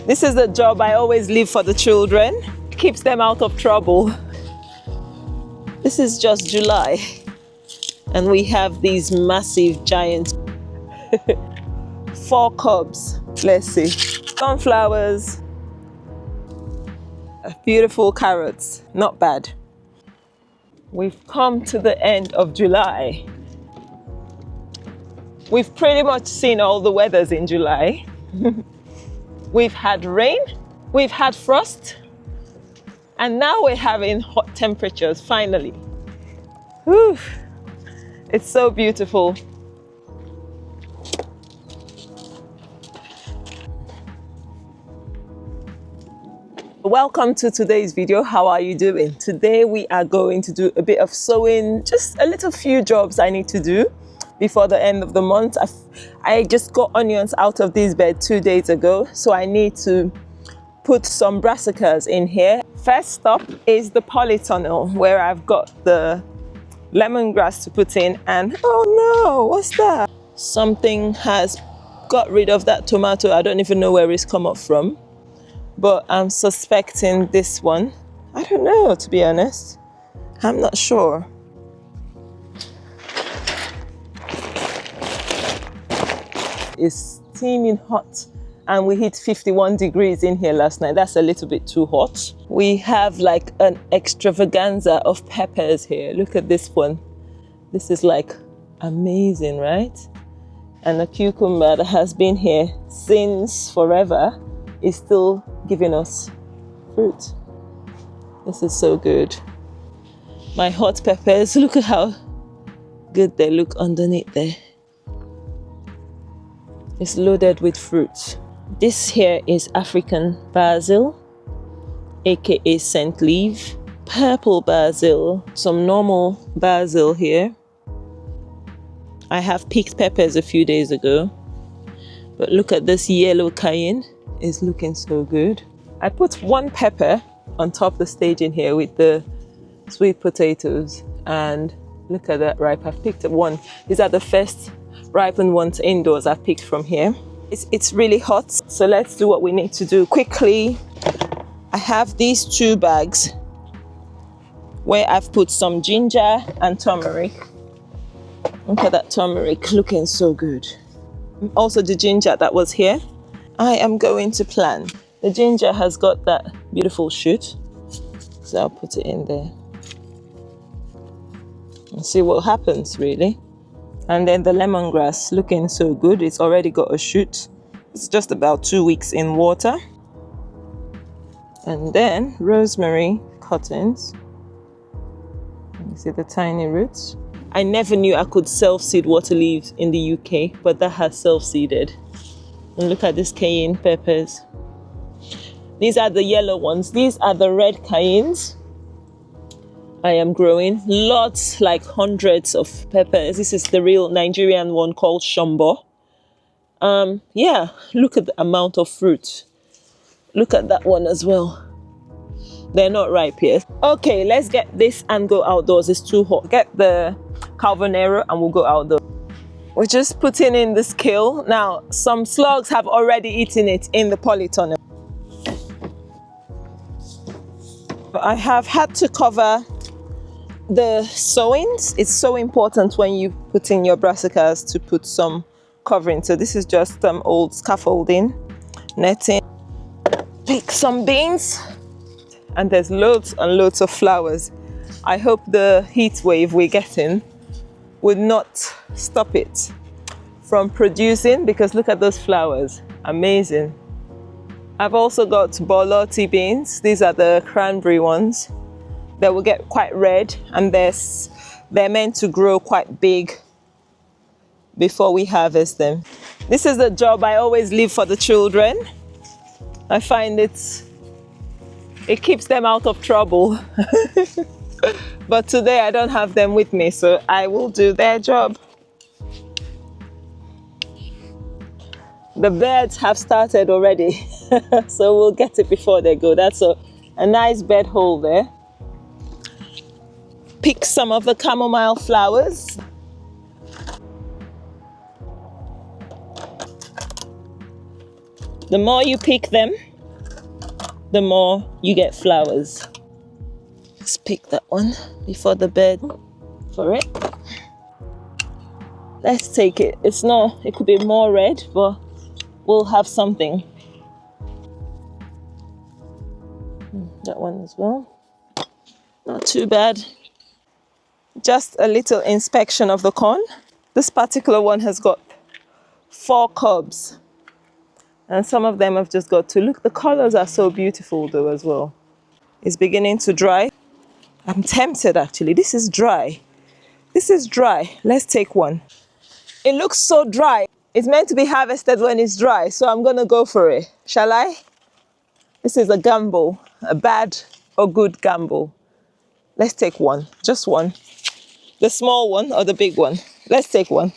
This is the job I always leave for the children. It keeps them out of trouble. This is just July, and we have these massive giant 4 cobs. Let's see. Sunflowers, beautiful carrots, not bad. We've come to the end of July. We've pretty much seen all the weathers in July. We've had rain, we've had frost, and now we're having hot temperatures finally. Whew. It's so beautiful. Welcome to today's video. How are you doing? Today we are going to do a bit of sewing, just a little few jobs I need to do before the end of the month. I just got onions out of this bed 2 days ago, so I need to put some brassicas in here. First stop is the Polytunnel, where I've got the lemongrass to put in, and oh no, what's that? Something has got rid of that tomato. I don't even know where it's come up from, but I'm suspecting this one. I don't know, to be honest. I'm not sure. It's steaming hot, and we hit 51 degrees in here last night. That's a little bit too hot. We have like an extravaganza of peppers here. Look at this one. This is like amazing, right? And a cucumber that has been here since forever is still giving us fruit. This is so good. My hot peppers, look at how good they look underneath there. It's loaded with fruit. This here is African basil, aka scent leaf, purple basil, some normal basil here. I have picked peppers a few days ago, but look at this yellow cayenne. It's looking so good. I put 1 pepper on top of the staging here with the sweet potatoes, and look at that ripe. I've picked up 1. These are the first ripened ones indoors I've picked from here. It's really hot, so let's do what we need to do quickly. I have these 2 bags where I've put some ginger and turmeric. Look at that turmeric, looking so good. Also the ginger that was here, I am going to plant. The ginger has got that beautiful shoot, so I'll put it in there and see what happens, really. And then the lemongrass, looking so good. It's already got a shoot. It's just about 2 weeks in water. And then rosemary cuttings. You see the tiny roots. I never knew I could self-seed water leaves in the UK, but that has self-seeded. And look at these cayenne peppers. These are the yellow ones. These are the red cayennes. I am growing lots, like hundreds of peppers. This is the real Nigerian one called Shombo. Yeah, look at the amount of fruit. Look at that one as well. They're not ripe yet. Okay, let's get this and go outdoors. It's too hot. Get the carbonero and we'll go outdoors. We're just putting in the scale. Now, some slugs have already eaten it in the Polytunnel. I have had to cover the sewings. It's so important when you put in your brassicas to put some covering. So this is just old scaffolding, netting. Pick some beans, and there's loads and loads of flowers. I hope the heat wave we're getting would not stop it from producing, because look at those flowers, amazing. I've also got borlotti beans. These are the cranberry ones. They will get quite red, and they're meant to grow quite big before we harvest them. This is the job I always leave for the children. I find it keeps them out of trouble. But today I don't have them with me, so I will do their job. The birds have started already, so we'll get it before they go. That's a nice bed hole there. Pick some of the chamomile flowers. The more you pick them, the more you get flowers. Let's pick that one before the bed for it. Let's take it. It's not, it could be more red, but we'll have something. That one as well. Not too bad. Just a little inspection of the corn. This particular one has got 4 cobs. And some of them have just got 2. Look, the colors are so beautiful though as well. It's beginning to dry. I'm tempted actually. This is dry. This is dry. Let's take one. It looks so dry. It's meant to be harvested when it's dry, so I'm gonna go for it. Shall I? This is a gamble, a bad or good gamble. Let's take one, just one. The small one or the big one? Let's take one.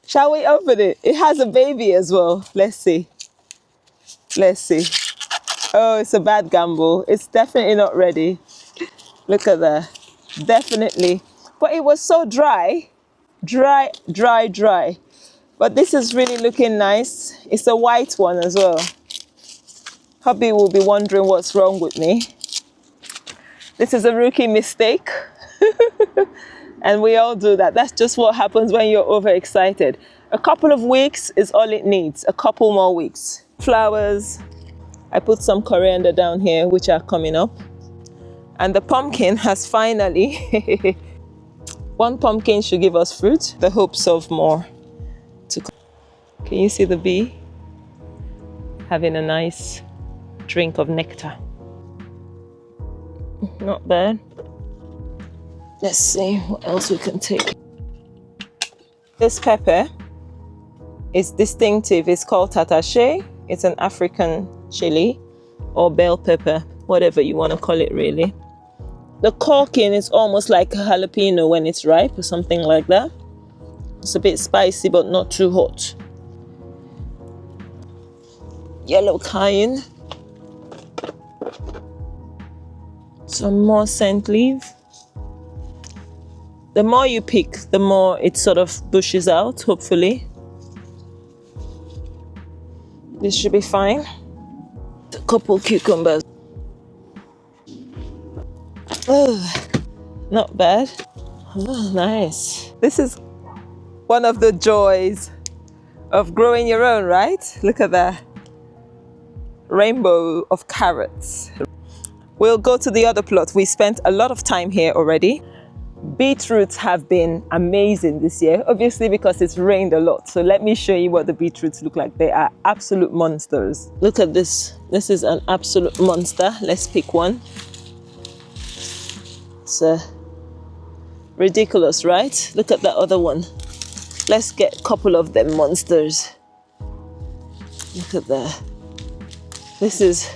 Shall we open it? It has a baby as well. Let's see. Let's see. Oh, it's a bad gamble. It's definitely not ready. Look at that. Definitely. But it was so dry. Dry, dry, dry. But this is really looking nice. It's a white one as well. Hubby will be wondering what's wrong with me. This is a rookie mistake. And we all do that. That's just what happens when you're overexcited. A couple of weeks is all it needs. A couple more weeks. Flowers. I put some coriander down here, which are coming up. And the pumpkin has finally... One pumpkin should give us fruit. The hopes of more to come. Can you see the bee? Having a nice drink of nectar. Not bad. Let's see what else we can take. This pepper is distinctive. It's called tatache. It's an African chili or bell pepper, whatever you want to call it really. The corking is almost like a jalapeno when it's ripe or something like that. It's a bit spicy but not too hot. Yellow cayenne. Some more scent leaf. The more you pick, the more it sort of bushes out, hopefully. This should be fine. A couple cucumbers. Oh, not bad. Oh, nice. This is one of the joys of growing your own, right? Look at that rainbow of carrots. We'll go to the other plot. We spent a lot of time here already. Beetroots have been amazing this year, obviously because it's rained a lot. So let me show you what the beetroots look like. They are absolute monsters. Look at this. This is an absolute monster. Let's pick one. It's ridiculous, right? Look at that other one. Let's get a couple of them monsters. Look at that. This is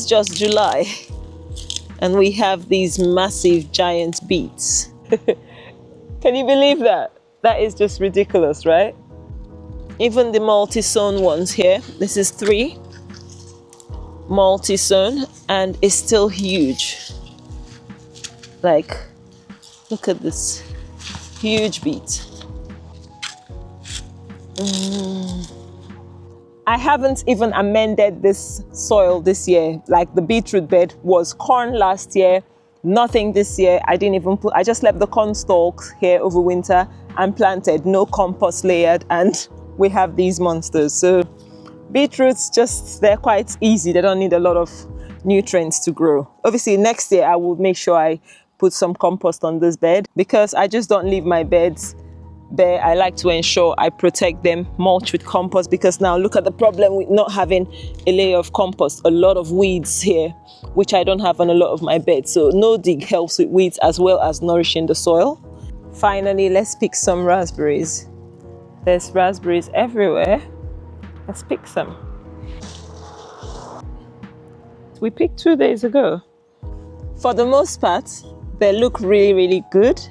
just July. And we have these massive giant beets. Can you believe that? That is just ridiculous, right? Even the multi-sown ones here. This is 3 multi-sown and it's still huge. Like, look at this huge beet. I haven't even amended this soil this year. Like the beetroot bed was corn last year, nothing this year. I just left the corn stalks here over winter and planted, no compost layered, and we have these monsters. So beetroots, they're quite easy. They don't need a lot of nutrients to grow. Obviously next year I will make sure I put some compost on this bed because I just don't leave my beds bare. I like to ensure I protect them, mulch with compost, because now look at the problem with not having a layer of compost. A lot of weeds here, which I don't have on a lot of my beds. So no dig helps with weeds as well as nourishing the soil. Finally, let's pick some raspberries. There's raspberries everywhere. Let's pick some. We picked 2 days ago. For the most part, they look really, really good.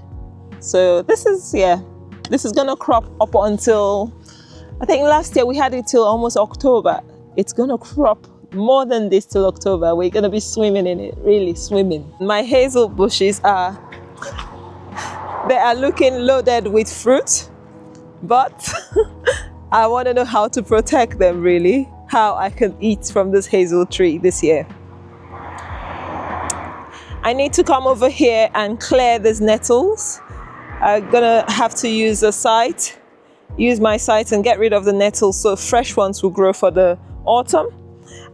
So this is gonna crop up until, I think last year we had it till almost October. It's gonna crop more than this till October. We're gonna be swimming in it, really swimming. My hazel bushes are They are looking loaded with fruit, but I want to know how to protect them, really, how I can eat from this hazel tree this year. I need to come over here and clear these nettles. I'm gonna have to use my scythe and get rid of the nettles so fresh ones will grow for the autumn.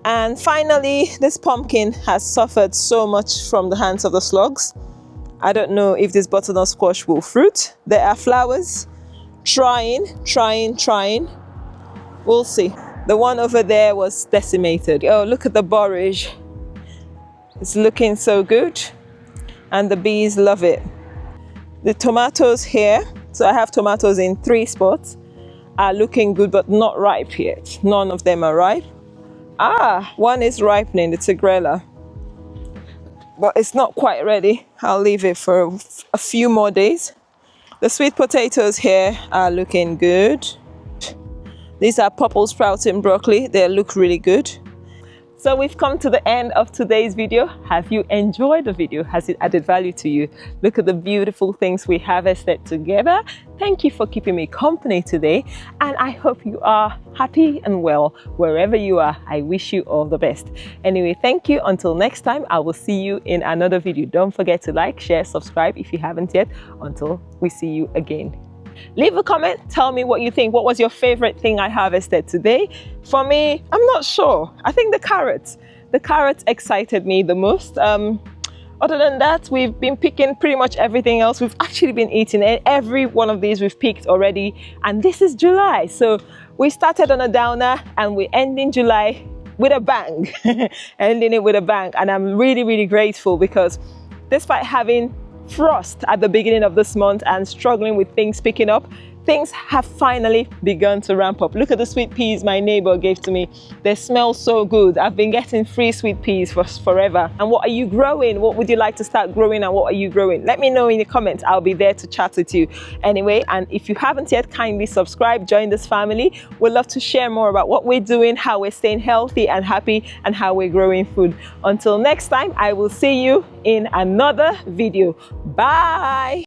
And finally, this pumpkin has suffered so much from the hands of the slugs. I don't know if this butternut squash will fruit. There are flowers. Trying. We'll see. The one over there was decimated. Oh, look at the borage. It's looking so good. And the bees love it. The tomatoes here, so I have tomatoes in 3 spots, are looking good but not ripe yet. None of them are ripe. One is ripening, the Tigrella. But it's not quite ready. I'll leave it for a few more days. The sweet potatoes here are looking good. These are purple sprouting broccoli. They look really good. So we've come to the end of today's video. Have you enjoyed the video? Has it added value to you? Look at the beautiful things we harvested together. Thank you for keeping me company today. And I hope you are happy and well wherever you are. I wish you all the best. Anyway, thank you. Until next time, I will see you in another video. Don't forget to like, share, subscribe if you haven't yet. Until we see you again. Leave a comment, tell me what you think. What was your favorite thing I harvested today? For me, I'm not sure. I think the carrots. The carrots excited me the most. Other than that, we've been picking pretty much everything else. We've actually been eating it. Every one of these we've picked already. And this is July. So we started on a downer and we're ending July with a bang. Ending it with a bang. And I'm really, really grateful because despite having frost at the beginning of this month and struggling with things picking up, things have finally begun to ramp up. Look at the sweet peas my neighbor gave to me. They smell so good. I've been getting free sweet peas for forever. And what are you growing? What would you like to start growing and what are you growing? Let me know in the comments. I'll be there to chat with you. Anyway, and if you haven't yet, kindly subscribe, join this family. We'd love to share more about what we're doing, how we're staying healthy and happy, and how we're growing food. Until next time, I will see you in another video. Bye.